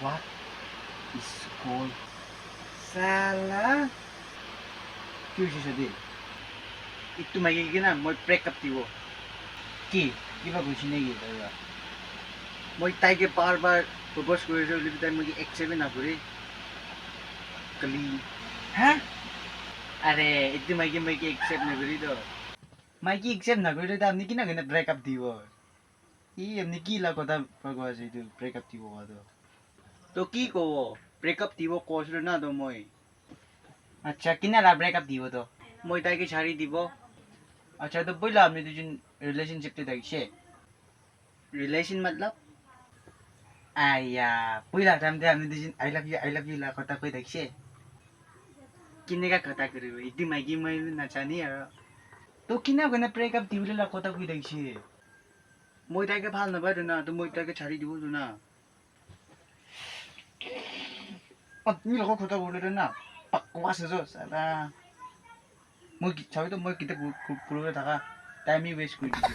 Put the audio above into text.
What is called Salah? কি হৈছে সদি ইটো মাইকি কি না মই ব্ৰেকআপ দিব কি কিবা কৈছি নেকি তাইবা মই তাইকে বাৰ প্ৰপ'জ কৰিছো বুলি তাই মই একচেপ্ট নকৰি কলি হা আৰে ইটো মাইকি একচেপ্ট নকৰি তো মাইকি একচেপ্ট নকৰি তো আপনি কিনা কেনে ব্ৰেকআপ দিব ই আপনি কি লা কথা কৈ আছে ইটো ব্ৰেকআপ দিব তো তো কি কব ব্রেকআপ দিব কৈছিল না তো মই আচ্ছা কিনা লা ব্রেকআপ দিব তো মই তাইকে ছাড়ি দিব আচ্ছা তো বইলা আপনি দুজন রিলেশনশিপ তে থাকছে রিলেশন मतलब আয়া বইলা টাইমতে আপনি দুজন আই লাভ ইউ লা কথা কই থাকছে কিনেকা কথা করিব ইতি মাইকি মই নাচানি আর তো কিনা কেনে ব্রেকআপ দিবলে লা কথা কই থাকছে মই তাইকে ভাল নাপাই তো না তো মই তাইকে ছাড়ি দিব তো না আপনি লোক কথা বলে না পাকওয়াস আছে সালা মই চাবি তো মই কিতা পুরো থাকা টাইমই ওয়েস্ট করে দিছি